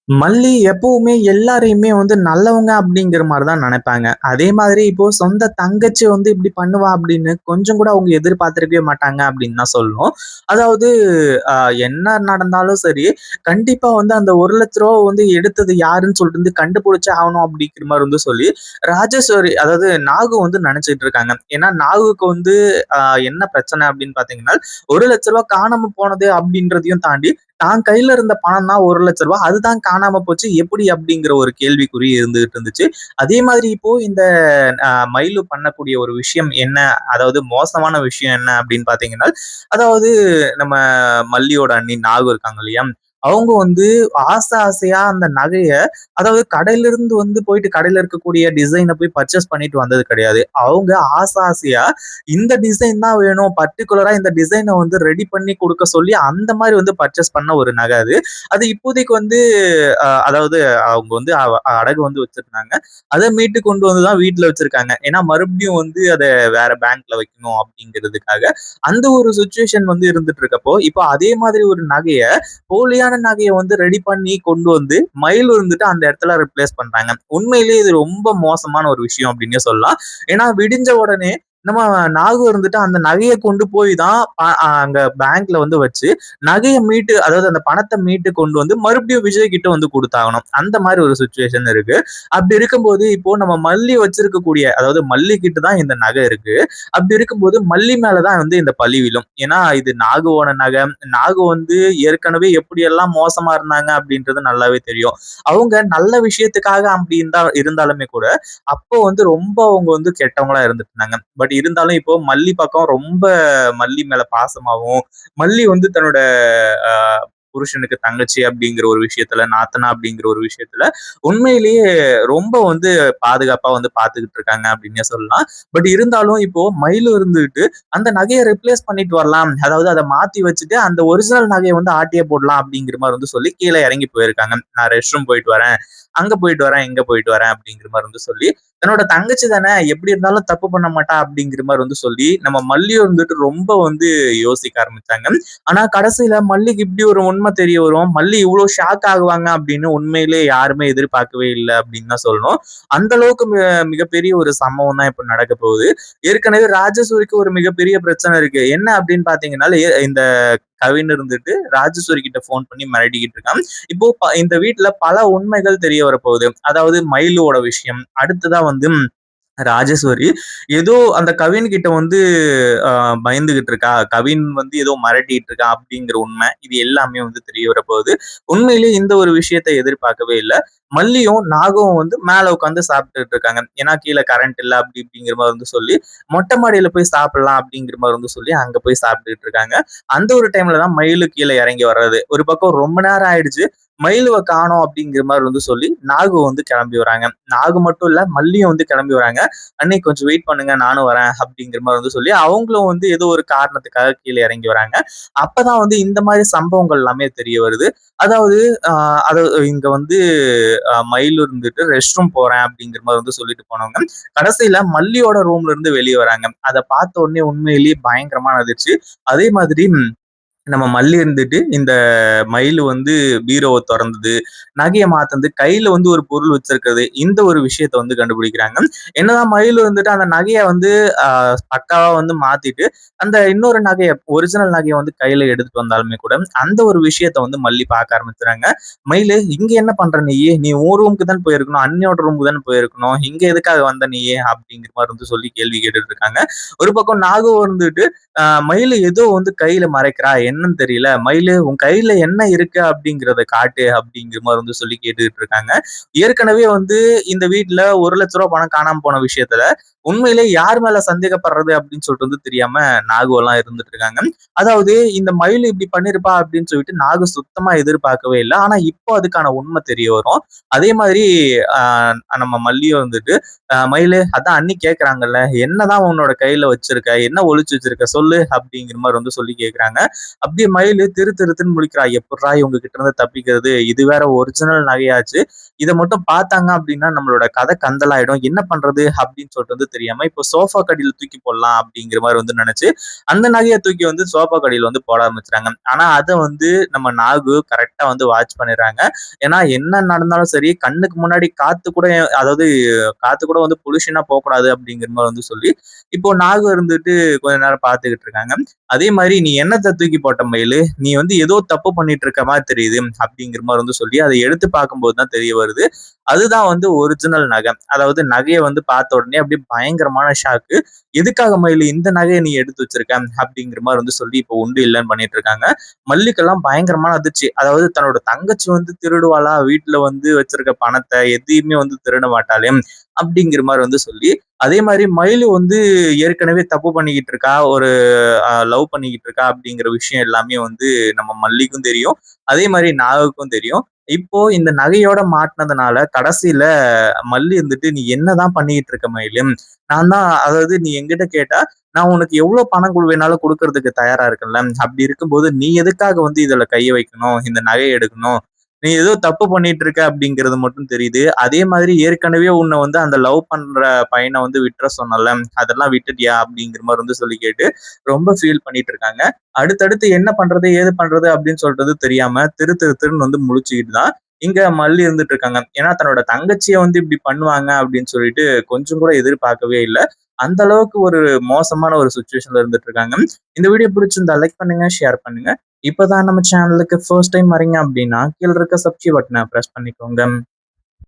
மல்லி எப்பவுமே எல்லாரையுமே நல்லவங்க அப்படிங்கிற மாரி தான் நெனைப்பாங்க. அதே மாதிரி இப்போ சொந்த தங்கச்சி இப்படி பண்ணுவா அப்படின்னு கொஞ்சம் கூட அவங்க எதிர்பார்த்திருக்கவே மாட்டாங்க அப்படின்னு தான் சொல்லணும். அதாவது அ என்ன நடந்தாலும் சரி, கண்டிப்பா அந்த ரூ. 1,00,000 எடுத்தது யாருன்னு சொல்லிட்டு கண்டுபிடிச்சே ஆகணும் அப்படிங்கிற மாரி சொல்லி, ராஜேஸ்வரி அதாவது நாகு நெனச்சுட்டு இருக்காங்க. ஏன்னா நாகுக்கு அ என்ன பிரச்சனை அப்படின்னு பார்த்தீங்கன்னா, ரூ. 1,00,000 காணாம போனது அப்படின்றதையும் தாண்டி தான் கையில இருந்த பணம் தான் ரூ. 1,00,000 அதுதான் காணாம போச்சு. எப்படி அப்படிங்கிற ஒரு கேள்விக்குறி இருந்துகிட்டு இருந்துச்சு. அதே மாதிரி இப்போ இந்த மயிலு பண்ணக்கூடிய ஒரு விஷயம் என்ன? அதாவது மோசமான விஷயம் என்ன அப்படின்னு பார்த்தீங்கன்னா, அதாவது நம்ம மல்லியோட அண்ணி நாகு இருக்காங்க இல்லையா? அவங்க ஆசை ஆசையா அந்த நகைய அதாவது கடையிலிருந்து போயிட்டு கடையில இருக்கக்கூடிய டிசைன போய் பர்ச்சேஸ் பண்ணிட்டு வந்தது கிடையாது. அவங்க ஆசை ஆசையா இந்த டிசைன் தான் வேணும். பர்ட்டிகுலரா இந்த டிசைன ரெடி பண்ணி குடுக்க சொல்லி அந்த மாரி பர்ச்சேஸ் பண்ண ஒரு நகை அது. அது இப்போதைக்கு அதாவது அவங்க அடகு வச்சிருந்தாங்க. அத மீட்டு கொண்டு வந்து தான் வீட்ல வச்சிருக்காங்க. ஏன்னா மறுபடியும் அத வேற பேங்க்ல வைக்கணும் அப்படிங்கிறதுக்காக. அந்த ஒரு சிச்சுவேஷன் இருந்துட்டு இருக்கப்போ, இப்போ அதே மாதிரி ஒரு நகைய போலியான நகைய ரெடி பண்ணி கொண்டு மயில் அந்த இடத்துல ரிப்ளேஸ் பண்றாங்க. உண்மையிலேயே இது ரொம்ப மோசமான ஒரு விஷயம் அப்படின்னே சொல்லலாம். ஏன்னா விடிஞ்ச உடனே நம்ம நாகு அந்த நகைய கொண்டு போய் தான் அங்க பேங்க்ல வச்சு நகைய மீட்டு அதாவது அந்த பணத்த மீட்டு கொண்டு மறுபடியும் விஜய் கிட்ட குடுத்தாகணும். அந்த மாரி ஒரு சிச்சுவேஷன் இருக்கு. அப்படி இருக்கும்போது இப்போ நம்ம மல்லி வச்சிருக்கக்கூடிய அதாவது மல்லி கிட்ட தான் இந்த நகை இருக்கு. அப்படி இருக்கும்போது மல்லி மேல தான் இந்த பழி விழும். ஏன்னா இது நாகுவோட நகை. நாகு ஏற்கனவே எப்படியெல்லாம் மோசமா இருந்தாங்க அப்படின்றது நல்லாவே தெரியும். அவங்க நல்ல விஷயத்துக்காக அப்படி இருந்தாலுமே கூட, அப்போ ரொம்ப அவங்க கெட்டவங்களா இருந்துட்டு இருந்தாங்க. பட் இருந்தாலும் இப்போ மல்லி பக்கம் ரொம்ப மல்லி மேல பாசமாவும், மல்லி தன்னோட அ புருஷனுக்கு தங்கச்சி அப்படிங்கிற ஒரு விஷயத்துல, நாத்தனா அப்படிங்கிற ஒரு விஷயத்துல உண்மையிலேயே ரொம்ப பாதுகாப்பா பாத்துக்கிட்டு இருக்காங்க அப்படின்னே சொல்லலாம். பட் இருந்தாலும் இப்போ மயிலு இருந்துகிட்டு அந்த நகைய ரிப்ளேஸ் பண்ணிட்டு வரலாம். அதாவது அத மாத்தி வச்சுட்டு அந்த ஒரிஜினல் நகைய ஆட்டைய போடலாம் அப்படிங்கிற மாரி சொல்லி கீழ இறங்கி போயிருக்காங்க. நான் ரெஸ்ட் ரூம் போயிட்டு வரேன். அங்க போயிட்டு வரேன், இங்க போயிட்டு வரேன் அப்படிங்கிற மாரி சொல்லி, தன்னோட தங்கச்சி தானே எப்படி இருந்தாலும் தப்பு பண்ண மாட்டா அப்படிங்கிற மாரி சொல்லி, நம்ம மல்லியும் ரொம்ப யோசிக்க ஆரம்பிச்சாங்க. ஆனா கடைசியில மல்லிக்கு இப்படி ஒரு உண்மை தெரிய வரும். மல்லி இவ்வளவு ஷாக் ஆகுவாங்க அப்படின்னு உண்மையிலேயே யாருமே எதிர்பார்க்கவே இல்ல அப்படின்னு தான் சொல்லணும். அந்த அளவுக்கு மிகப்பெரிய ஒரு சம்பவம் தான் இப்ப நடக்க போகுது. ஏற்கனவே ராஜசூரிக்கு ஒரு மிகப்பெரிய பிரச்சனை இருக்கு. என்ன அப்படின்னு பாத்தீங்கன்னா, இந்த கவின் ராஜேஸ்வரி கிட்ட போன் பண்ணி மிரட்டிக்கிட்டு இருக்கான். இப்போ இந்த வீட்ல பல உண்மைகள் தெரிய வரப்போகுது. அதாவது மயிலோட விஷயம். அடுத்ததா ராஜேஸ்வரி ஏதோ அந்த கவின் கிட்ட பயந்துகிட்டு இருக்கா. கவின் ஏதோ மிரட்டிட்டு இருக்கா அப்படிங்கிற உண்மை. இது எல்லாமே தெரிய வரப்போகுது. உண்மையிலேயே இந்த ஒரு விஷயத்த எதிர்பார்க்கவே இல்ல. மல்லியும், நாகும் மேல உட்கார்ந்து சாப்பிட்டுட்டு இருக்காங்க. ஏன்னா கீழ கரண்ட் இல்ல அப்படி இப்படிங்கிற மாரி சொல்லி, மொட்டை மாடியில போய் சாப்பிடலாம் அப்படிங்கிற மாரி சொல்லி அங்க போய் சாப்பிட்டுட்டு இருக்காங்க. அந்த ஒரு டைம்ல தான் மயிலு கீழ இறங்கி வர்றது. ஒரு பக்கம் ரொம்ப நேரம் ஆயிடுச்சு. மயிலுவ காணோம் அப்படிங்கிற மாரி சொல்லி நாகு கிளம்பி வராங்க. நாகு மட்டும் இல்ல, மல்லியும் கிளம்பி வராங்க. "அண்ணி கொஞ்சம் வெயிட் பண்ணுங்க நானும் வரேன்" அப்படிங்கிற மாரி சொல்லி அவங்களும் ஏதோ ஒரு காரணத்துக்காக கீழ இறங்கி வராங்க. அப்பதான் இந்த மாரி சம்பவங்கள் எல்லாமே தெரிய வருது. அதாவது அ அது இங்க மயில் ரெஸ்ட் ரூம் போறேன் அப்படிங்கிற மாரி சொல்லிட்டு போனவங்க, கடைசியில மல்லியோட ரூம்ல இருந்து வெளிய வராங்க. அத பார்த்த உடனே உண்மையிலேயே பயங்கரமான அதிர்ச்சி. அதே மாதிரி நம்ம மல்லி இந்த மயிலு பீரோவ தொறந்தது, நகைய மாத்துனது, கையில ஒரு பொருள் வச்சிருக்கிறது. இந்த ஒரு விஷயத்த கண்டுபிடிக்கிறாங்க. என்னதான் மயிலு அந்த நகைய அ பக்காவா மாத்திட்டு, அந்த இன்னொரு நகைய ஒரிஜினல் நகைய கையில எடுத்துட்டு வந்தாலுமே கூட, அந்த ஒரு விஷயத்த மல்லி பார்க்க ஆரம்பிச்சுறாங்க. "மயிலு இங்க என்ன பண்ற நீயி? நீ உன் ரூமுக்கு தான போயிருக்கணும். அண்ணியோட ரூமுக்கு தான போயிருக்கணும். இங்க எதுக்காக வந்த நீயி?" அப்படிங்கிற மாரி சொல்லி கேள்வி கேட்டுட்டு இருக்காங்க. ஒரு பக்கம் நாகு மயிலு ஏதோ கையில மறைக்கிறா. என்னன்னு தெரியல. மயிலு உன் கையில என்ன இருக்கு அப்படிங்கிறத காட்டு அப்படிங்கிற மாரி சொல்லி கேட்டுட்டு இருக்காங்க. ஏற்கனவே இந்த வீட்ல ரூ. 1,00,000 பணம் காணாம போன விஷயத்துல உண்மையிலே யார் மேல சந்தேகப்படுறது அப்படின்னு சொல்லிட்டு தெரியாம நாகுவெல்லாம் இருந்துட்டு இருக்காங்க. அதாவது இந்த மயில் இப்படி பண்ணிருப்பா அப்படின்னு சொல்லிட்டு நாகு சுத்தமா எதிர்பார்க்கவே இல்ல. ஆனா இப்போ அதுக்கான உண்மை தெரிய வரும். அதே மாதிரி நம்ம மல்லியும் மயிலு அதான் அண்ணி கேட்கறாங்கல்ல, என்னதான் உன்னோட கையில வச்சிருக்க? என்ன ஒளிச்சு வச்சிருக்க? சொல்லு அப்படிங்கிற மாரி சொல்லி கேட்கறாங்க. அப்படியே மயிலு திரு திருன்னு முழிக்கிறா. எப்புட்றா இவங்க கிட்ட இருந்து தப்பிக்கிறது? இது வேற ஒரிஜினல் நகையாச்சு. இத மட்டும் பார்த்தாங்க அப்படின்னா நம்மளோட கதை கந்தலாயிடும். என்ன பண்றது அப்படின்னு சொல்லிட்டு வந்து தெரியாம இப்போ சோஃபா கடியில தூக்கி போடலாம் அப்படிங்கிற மாதிரி வந்து நினைச்சு அந்த நகைய தூக்கி வந்து சோஃபா கடியில வந்து போட ஆரம்பிச்சுட்டாங்க. ஆனா அத வந்து நம்ம நாகு கரெக்ட்டா வந்து வாட்ச் பண்ணிடுறாங்க. ஏன்னா என்ன நடந்தாலும் சரி கண்ணுக்கு முன்னாடி காத்து கூட அதாவது காத்து கூட வந்து பொல்யூஷனா போகக்கூடாது அப்படிங்கிற மாதிரி வந்து சொல்லி இப்போ நாகு இருந்துட்டு கொஞ்ச நேரம் பார்த்துக்கிட்டு இருக்காங்க. அதே மாதிரி நீ என்னத்த தூக்கி போட்ட மயிலு, நீ வந்து ஏதோ தப்பு பண்ணிட்டு இருக்க மாதிரி தெரியுது அப்படிங்கிற மாதிரி வந்து சொல்லி அதை எடுத்து பார்க்கும்போது தான் தெரிய வருது. அதுதான் வந்து ஒரிஜினல் நகை. அதாவது நகைய வந்து பார்த்த உடனே அப்படியே பயங்கரமான ஷாக்கு. எதுக்காக மயிலு இந்த நகைய நீ எடுத்து வச்சிருக்க அப்படிங்கிற மாதிரி வந்து சொல்லி இப்போ உண்டு இல்லைன்னு பண்ணிட்டு இருக்காங்க. மல்லிக்கெல்லாம் பயங்கரமான அதிர்ச்சி. அதாவது தன்னோட தங்கச்சி வந்து திருடுவாளா, வீட்டுல வந்து வச்சிருக்க பணத்தை எதையுமே வந்து திருட மாட்டாளே அப்படிங்கிற மாதிரி வந்து சொல்லி அதே மாதிரி மயிலு வந்து ஏற்கனவே தப்பு பண்ணிக்கிட்டு இருக்கா, ஒரு லவ் பண்ணிக்கிட்டு இருக்கா அப்படிங்கிற விஷயம் எல்லாமே வந்து நம்ம மல்லிக்கும் தெரியும். அதே மாதிரி நாகுக்கும் தெரியும். இப்போ இந்த நகையோட மாட்டுனதுனால கடைசியில மல்லி இருந்துட்டு நீ என்னதான் பண்ணிக்கிட்டு இருக்க மயிலு, நான் தான் அதாவது நீ என்கிட்ட கேட்டா நான் உனக்கு எவ்வளவு பணம் வேணாலும் கொடுக்கறதுக்கு தயாரா இருக்கேன்ல, அப்படி இருக்கும்போது நீ எதுக்காக வந்து இதுல கைய வைக்கணும், இந்த நகையை எடுக்கணும், நீ ஏதோ தப்பு பண்ணிட்டு இருக்க அப்படிங்கிறது மட்டும் தெரியுது. அதே மாதிரி ஏற்கனவே உன்னை வந்து அந்த லவ் பண்ற பையனை வந்து விட்டுற சொன்னல, அதெல்லாம் விட்டுட்டியா அப்படிங்கிற மாதிரி வந்து சொல்லி கேட்டு ரொம்ப ஃபீல் பண்ணிட்டு இருக்காங்க. அடுத்தடுத்து என்ன பண்றது ஏது பண்றது அப்படின்னு சொல்றது தெரியாம திரு திரு திருன்னு வந்து முழிச்சுக்கிட்டு தான் இங்க மல்லி இருந்துட்டு இருக்காங்க. ஏன்னா தன்னோட தங்கச்சியை வந்து இப்படி பண்ணுவாங்க அப்படின்னு சொல்லிட்டு கொஞ்சம் கூட எதிர்பார்க்கவே இல்லை. அந்த அளவுக்கு ஒரு மோசமான ஒரு சுச்சுவேஷன்ல இருந்துட்டு இருக்காங்க. இந்த வீடியோ பிடிச்சிருந்தா லைக் பண்ணுங்க, ஷேர் பண்ணுங்க. இப்பதான் நம்ம சேனலுக்கு ஃபர்ஸ்ட் டைம் வரீங்க அப்படின்னா கீழ இருக்க சப்ஸ்கிரைப் பட்டனை பிரஸ் பண்ணிக்கோங்க.